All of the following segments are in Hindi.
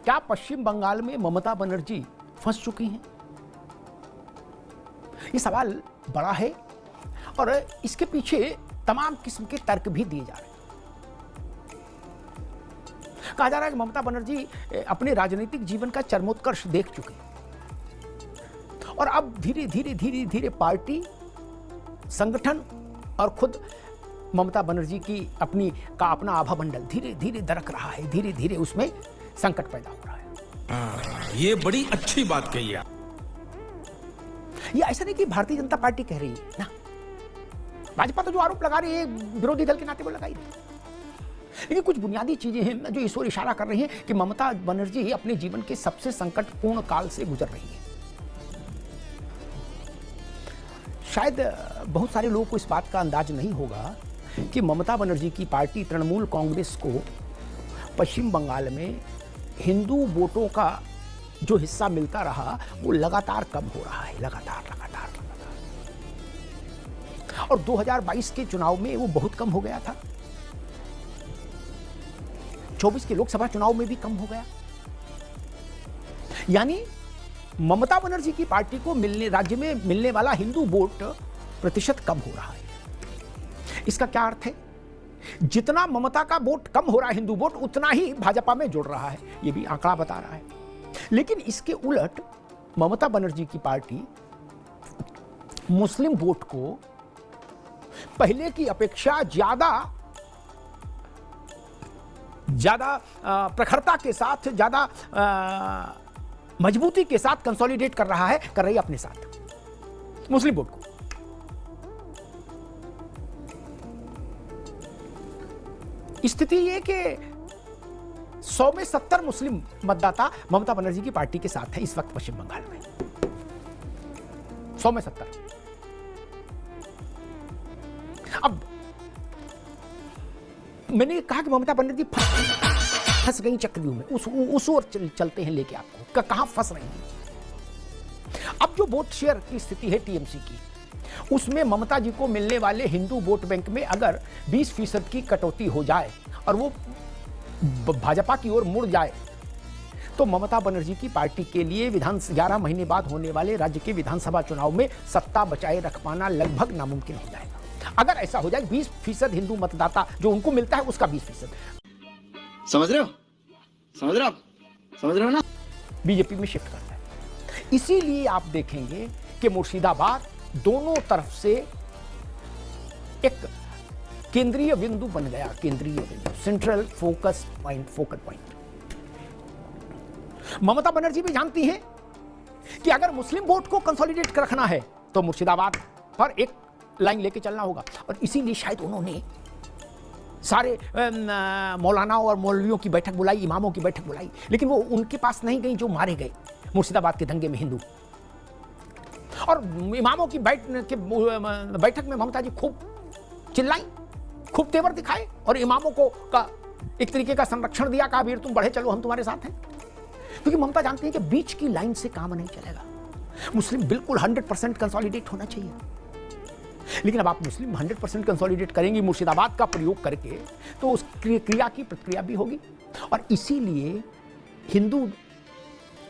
क्या पश्चिम बंगाल में ममता बनर्जी फंस चुकी हैं? ये सवाल बड़ा है और इसके पीछे तमाम किस्म के तर्क भी दिए जा रहे हैं। कहा जा रहा है कि ममता बनर्जी अपने राजनीतिक जीवन का चरमोत्कर्ष देख चुकी हैं और अब धीरे धीरे पार्टी, संगठन और खुद ममता बनर्जी की अपना आभा मंडल धीरे धीरे दरक रहा है, धीरे धीरे उसमें संकट पैदा हो रहा है। ये बड़ी अच्छी बात कही है। ये ऐसा नहीं कि भारतीय जनता पार्टी कह रही है ना, भाजपा तो जो आरोप लगा रही है विरोधी दल के नाते वो लगाई रही, लेकिन कुछ बुनियादी चीजें हैं जो इस ओर इशारा कर रही हैं कि ममता बनर्जी अपने जीवन के सबसे संकटपूर्ण काल से गुजर रही है। शायद बहुत सारे लोगों को इस बात का अंदाज नहीं होगा कि ममता बनर्जी की पार्टी तृणमूल कांग्रेस को पश्चिम बंगाल में हिंदू वोटों का जो हिस्सा मिलता रहा वो लगातार कम हो रहा है, लगातार। और 2022 के चुनाव में वो बहुत कम हो गया था, 24 के लोकसभा चुनाव में भी कम हो गया। यानी ममता बनर्जी की पार्टी को राज्य में मिलने वाला हिंदू वोट प्रतिशत कम हो रहा है। इसका क्या अर्थ है? जितना ममता का वोट कम हो रहा है, हिंदू वोट, उतना ही भाजपा में जुड़ रहा है, यह भी आंकड़ा बता रहा है। लेकिन इसके उलट ममता बनर्जी की पार्टी मुस्लिम वोट को पहले की अपेक्षा ज्यादा प्रखरता के साथ, ज्यादा मजबूती के साथ कंसोलिडेट कर रही है अपने साथ मुस्लिम वोट को। स्थिति ये कि 100 में 70 मुस्लिम मतदाता ममता बनर्जी की पार्टी के साथ है इस वक्त पश्चिम बंगाल में, 100 में 70। अब मैंने कहा कि ममता बनर्जी फंस गई चक्रव्यूह में, उस ओर चलते हैं लेके आपको, कहां फंस रही हैं। अब जो वोट शेयर की स्थिति है टीएमसी की, उसमें ममता जी को मिलने वाले हिंदू वोट बैंक में अगर 20% की कटौती हो जाए और वो भाजपा की ओर मुड़ जाए तो ममता बनर्जी की पार्टी के लिए 11 महीने बाद होने वाले राज्य के विधानसभा चुनाव में सत्ता बचाए रख पाना लगभग नामुमकिन हो जाएगा। अगर ऐसा हो जाए 20% हिंदू मतदाता जो उनको मिलता है उसका 20%, समझ रहे हो ना, बीजेपी में शिफ्ट करता है। इसीलिए आप देखेंगे कि मुर्शिदाबाद दोनों तरफ से एक केंद्रीय बिंदु बन गया, केंद्रीय बिंदु, central focus point. Mamata Banerjee भी जानती हैं कि अगर मुस्लिम वोट को कंसोलिडेट रखना है तो मुर्शिदाबाद पर एक लाइन लेके चलना होगा, और इसीलिए शायद उन्होंने सारे मौलानाओं और मौलवियों की बैठक बुलाई, इमामों की बैठक बुलाई, लेकिन वो उनके पास नहीं गई जो मारे गए मुर्शिदाबाद के दंगे में हिंदू। और इमामों की बैठक में ममता जी खूब चिल्लाई, खूब तेवर दिखाए और इमामों को का एक तरीके का संरक्षण दिया, कहा वीर तुम बढ़े चलो, हम तुम्हारे साथ हैं। क्योंकि ममता जानती है कि बीच की लाइन से काम नहीं चलेगा, मुस्लिम बिल्कुल 100% कंसोलिडेट होना चाहिए। लेकिन अब आप मुस्लिम 100% कंसोलिडेट करेंगी मुर्शिदाबाद का प्रयोग करके, तो उस क्रिया की प्रतिक्रिया भी होगी। और इसीलिए हिंदू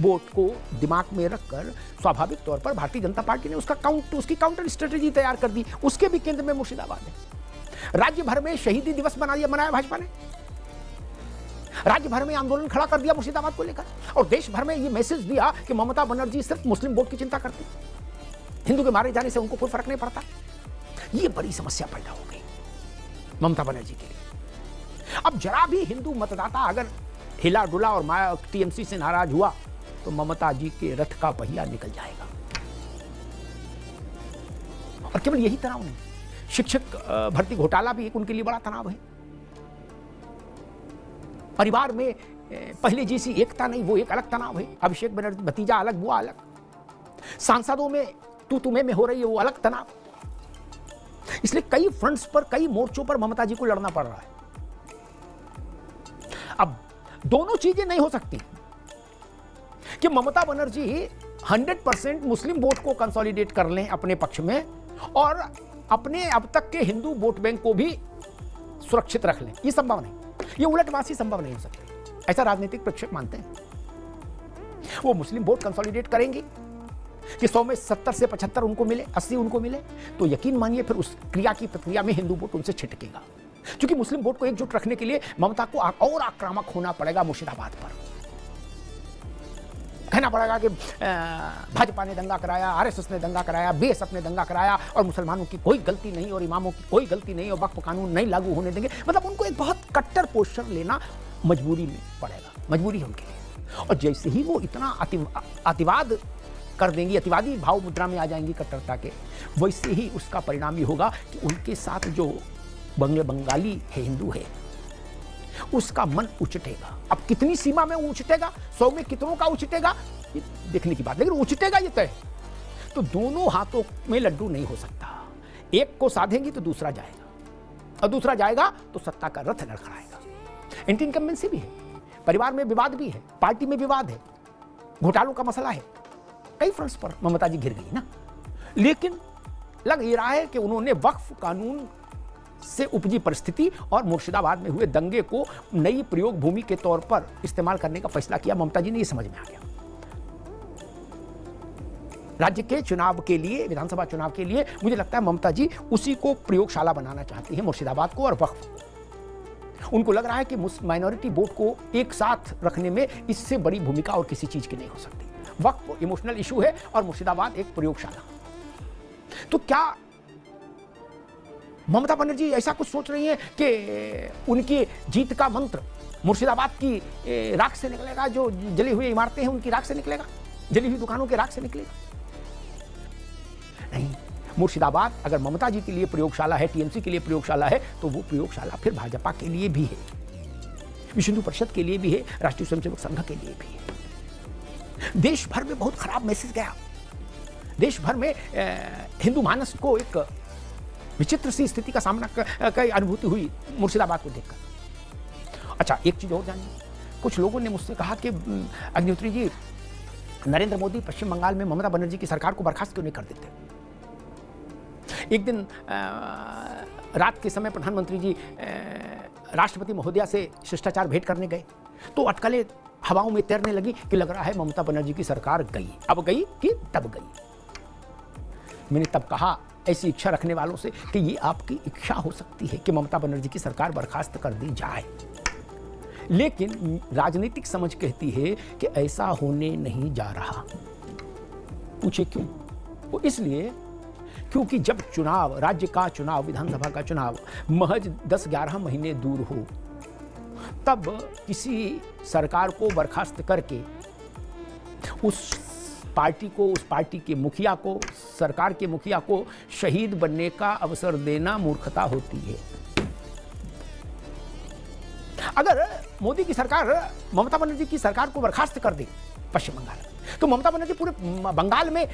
वोट को दिमाग में रखकर स्वाभाविक तौर पर भारतीय जनता पार्टी ने उसकी काउंटर स्ट्रेटेजी तैयार कर दी। उसके भी केंद्र में मुर्शिदाबाद है। राज्य भर में शहीदी दिवस मनाया भाजपा ने, राज्य भर में आंदोलन खड़ा कर दिया मुर्शिदाबाद को लेकर, और देश भर में यह मैसेज दिया कि ममता बनर्जी सिर्फ मुस्लिम वोट की चिंता करती, हिंदू के मारे जाने से उनको कोई फर्क नहीं पड़ता। यह बड़ी समस्या पैदा हो गई ममता बनर्जी के लिए। अब जरा भी हिंदू मतदाता अगर हिला डुला और टीएमसी से नाराज हुआ तो ममता जी के रथ का पहिया निकल जाएगा। और केवल यही तनाव नहीं, शिक्षक भर्ती घोटाला भी एक उनके लिए बड़ा तनाव है। परिवार में पहले जैसी एकता नहीं, वो एक अलग तनाव है। अभिषेक बनर्जी भतीजा अलग, वो अलग। सांसदों में तू तुम्हें में हो रही है, वो अलग तनाव। इसलिए कई फ्रंट्स पर, कई मोर्चों पर ममता जी को लड़ना पड़ रहा है। अब दोनों चीजें नहीं हो सकती कि ममता बनर्जी 100% मुस्लिम वोट को कंसोलिडेट कर लें अपने पक्ष में और अपने अब तक के हिंदू वोट बैंक को भी सुरक्षित रख लें। यह संभव नहीं, यह उलटवासी संभव नहीं हो सकती, ऐसा राजनीतिक प्रेक्षक मानते हैं। वो मुस्लिम वोट कंसोलिडेट करेंगे कि 100 में 70 से 75 उनको मिले, 80 उनको मिले, तो यकीन मानिए फिर उस क्रिया की प्रक्रिया में हिंदू वोट उनसे छिटकेगा। क्योंकि मुस्लिम वोट को एकजुट रखने के लिए ममता को और आक्रामक होना पड़ेगा मुर्शिदाबाद पर। कहना पड़ेगा कि भाजपा ने दंगा कराया, आरएसएस ने दंगा कराया, बीएसएफ ने दंगा कराया और मुसलमानों की कोई गलती नहीं और इमामों की कोई गलती नहीं और वक्फ कानून नहीं लागू होने देंगे। मतलब उनको एक बहुत कट्टर पोस्टर लेना मजबूरी में पड़ेगा, मजबूरी है उनके लिए। और जैसे ही वो इतना अतिवाद कर देंगी, अतिवादी भाव मुद्रा में आ जाएंगी कट्टरता के, वैसे ही उसका परिणाम ये होगा कि उनके साथ जो बंगाली है, हिंदू है, उसका मन उचटेगा। अब कितनी सीमा में उचटेगा, 100 में कितनों का उचटेगा ये देखने की बात, लेकिन उचटेगा ये तय। तो दोनों हाथों में लड्डू नहीं हो सकता, एक को साधेंगी तो दूसरा जाएगा और दूसरा जाएगा तो सत्ता का रथ लड़खड़ाएगा। एंटी इनकम्बेंसी भी है, परिवार में विवाद भी है, पार्टी में विवाद है, घोटालों का मसला है, कई फ्रंट्स पर ममता जी घिर गई ना। लेकिन लग ये रहा है कि उन्होंने वक्फ कानून से उपजी परिस्थिति और मुर्शिदाबाद में हुए दंगे को नई प्रयोग भूमि के तौर पर इस्तेमाल करने का फैसला किया। ममता जी ने ये समझ में आ गया, राज्य के चुनाव के लिए, विधानसभा चुनाव के लिए मुझे लगता है ममता जी उसी को प्रयोगशाला बनाना चाहती हैं, मुर्शिदाबाद को और वक्फ को। उनको लग रहा है कि माइनॉरिटी वोट को एक साथ रखने में इससे बड़ी भूमिका और किसी चीज की नहीं हो सकती। वक्फ इमोशनल इशू है और मुर्शिदाबाद एक प्रयोगशाला। तो क्या ममता बनर्जी ऐसा कुछ सोच रही है कि उनकी जीत का मंत्र मुर्शिदाबाद की राख से निकलेगा, जो जली हुई इमारतें हैं उनकी राख से निकलेगा, जली हुई दुकानों के राख से निकलेगा? नहीं, मुर्शिदाबाद अगर ममता जी के लिए प्रयोगशाला है, टीएमसी के लिए प्रयोगशाला है, तो वो प्रयोगशाला फिर भाजपा के लिए भी है, विश्व हिंदू परिषद के लिए भी है, राष्ट्रीय स्वयंसेवक संघ के लिए भी है। देश भर में बहुत खराब मैसेज गया, देश भर में हिंदू मानस को एक विचित्र सी स्थिति का सामना की अनुभूति हुई मुर्शिदाबाद को देखकर। अच्छा, एक चीज और जानिए, कुछ लोगों ने मुझसे कहा कि अग्निहोत्री जी, नरेंद्र मोदी पश्चिम बंगाल में ममता बनर्जी की सरकार को बर्खास्त क्यों नहीं कर देते? एक दिन रात के समय प्रधानमंत्री जी राष्ट्रपति महोदया से शिष्टाचार भेंट करने गए, तो अटकलें हवाओं में तैरने लगी कि लग रहा है ममता बनर्जी की सरकार गई, अब गई कि तब गई। मैंने तब कहा ऐसी इच्छा रखने वालों से कि ये आपकी इच्छा हो सकती है कि ममता बनर्जी की सरकार बर्खास्त कर दी जाए, लेकिन राजनीतिक समझ कहती है कि ऐसा होने नहीं जा रहा। पूछे क्यों? वो इसलिए क्योंकि जब चुनाव, राज्य का चुनाव, विधानसभा का चुनाव महज 10-11 महीने दूर हो, तब किसी सरकार को बर्खास्त करके उस पार्टी को, उस पार्टी के मुखिया को, सरकार के मुखिया को शहीद बनने का अवसर देना मूर्खता होती है। अगर मोदी की सरकार ममता बनर्जी की सरकार को बर्खास्त कर दे पश्चिम बंगाल, तो ममता बनर्जी पूरे बंगाल में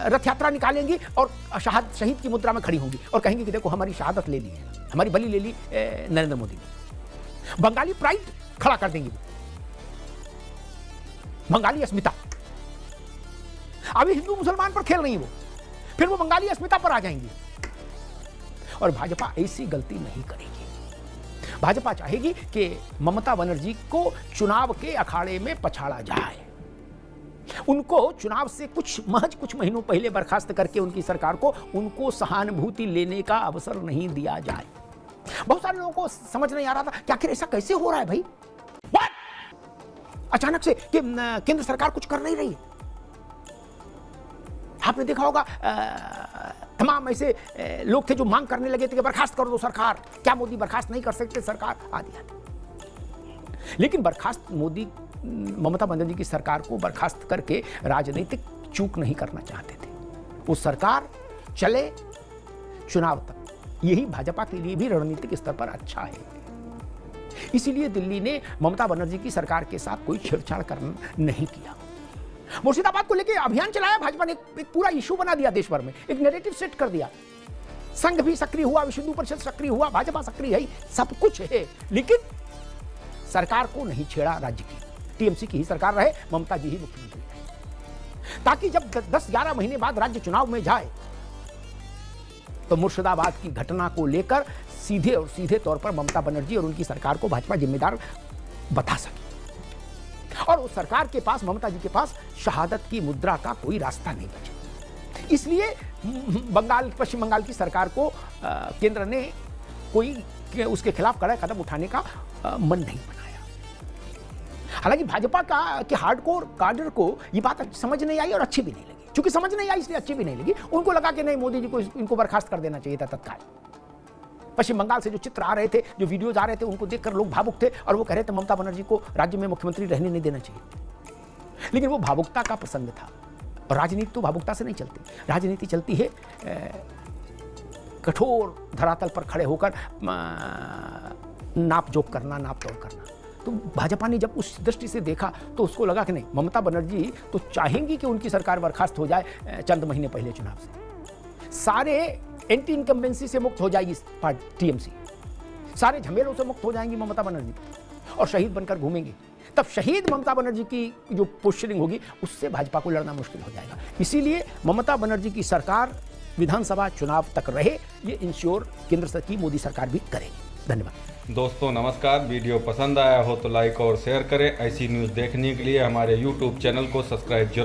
रथ यात्रा निकालेंगी और शहीद की मुद्रा में खड़ी होंगी और कहेंगी कि देखो हमारी शहादत ले ली, हमारी बलि ले ली नरेंद्र मोदी ने। बंगाली प्राइड खड़ा कर देंगी, बंगाली अस्मिता। अभी हिंदू मुसलमान पर खेल नहीं, वो फिर वो बंगाली अस्मिता पर आ जाएंगी। और भाजपा ऐसी गलती नहीं करेगी। भाजपा चाहेगी कि ममता बनर्जी को चुनाव के अखाड़े में पछाड़ा जाए, उनको चुनाव से महज कुछ महीनों पहले बर्खास्त करके उनकी सरकार को, उनको सहानुभूति लेने का अवसर नहीं दिया जाए। बहुत सारे लोगों को समझ नहीं आ रहा था कि आखिर ऐसा कैसे हो रहा है भाई, अचानक से कि केंद्र सरकार कुछ कर नहीं रही है। आपने देखा होगा तमाम ऐसे लोग थे जो मांग करने लगे थे कि बर्खास्त कर दो सरकार, क्या मोदी बर्खास्त नहीं कर सकते सरकार, आदि आदि। लेकिन बर्खास्त मोदी, ममता बनर्जी की सरकार को बर्खास्त करके राजनीतिक चूक नहीं करना चाहते थे। वो सरकार चले चुनाव तक, यही भाजपा के लिए भी रणनीतिक स्तर पर अच्छा है। इसीलिए दिल्ली ने ममता बनर्जी की सरकार के साथ कोई छेड़छाड़ करना नहीं किया। मुर्शिदाबाद को लेकर अभियान चलाया भाजपा ने, एक पूरा इशू बना दिया देश भर में, एक नैरेटिव सेट कर दिया। संघ भी सक्रिय हुआ, विश्व हिंदू परिषद सक्रिय हुआ, भाजपा सक्रिय है, सब कुछ है, लेकिन सरकार को नहीं छेड़ा। राज्य की टीएमसी की ही सरकार रहे, ममता जी ही मुख्यमंत्री रहे, ताकि जब 10-11 महीने बाद राज्य चुनाव में जाए तो मुर्शिदाबाद की घटना को लेकर सीधे तौर पर ममता बनर्जी और उनकी सरकार को भाजपा जिम्मेदार बता सके। और उस सरकार के पास, ममता जी के पास शहादत की मुद्रा का कोई रास्ता नहीं बचा। इसलिए पश्चिम बंगाल की सरकार को केंद्र ने कोई उसके खिलाफ कड़ा कदम उठाने का मन नहीं बनाया। हालांकि भाजपा के हार्डकोर काडर को ये बात समझ नहीं आई और अच्छी भी नहीं लगी। चूंकि समझ नहीं आई इसलिए अच्छी भी नहीं लगी। उनको लगा कि नहीं, मोदी जी को इनको बर्खास्त कर देना चाहिए था तत्काल। पश्चिम बंगाल से जो चित्र आ रहे थे, जो वीडियोज आ रहे थे, उनको देखकर लोग भावुक थे और वो कह रहे थे ममता बनर्जी को राज्य में मुख्यमंत्री रहने नहीं देना चाहिए। लेकिन वो भावुकता का प्रसंग था और राजनीति तो भावुकता से नहीं चलती। राजनीति चलती है कठोर धरातल पर खड़े होकर नाप जोक करना, नाप तोड़ करना। तो भाजपा ने जब उस दृष्टि से देखा तो उसको लगा कि नहीं, ममता बनर्जी तो चाहेंगी कि उनकी सरकार बर्खास्त हो जाए चंद महीने पहले चुनाव से। सारे एंटी इनकम्बेंसी से मुक्त हो जाएगी टीएमसी, सारे झमेलों से मुक्त हो जाएंगी ममता बनर्जी और शहीद बनकर घूमेंगी। तब शहीद ममता बनर्जी की जो पोस्टरिंग होगी उससे भाजपा को लड़ना मुश्किल हो जाएगा। इसीलिए ममता बनर्जी की सरकार विधानसभा चुनाव तक रहे, ये इंश्योर केंद्र की मोदी सरकार भी करेगी। धन्यवाद। दोस्तों नमस्कार, वीडियो पसंद आया हो तो लाइक और शेयर करें। ऐसी न्यूज़ देखने के लिए हमारे YouTube चैनल को सब्सक्राइब जरूर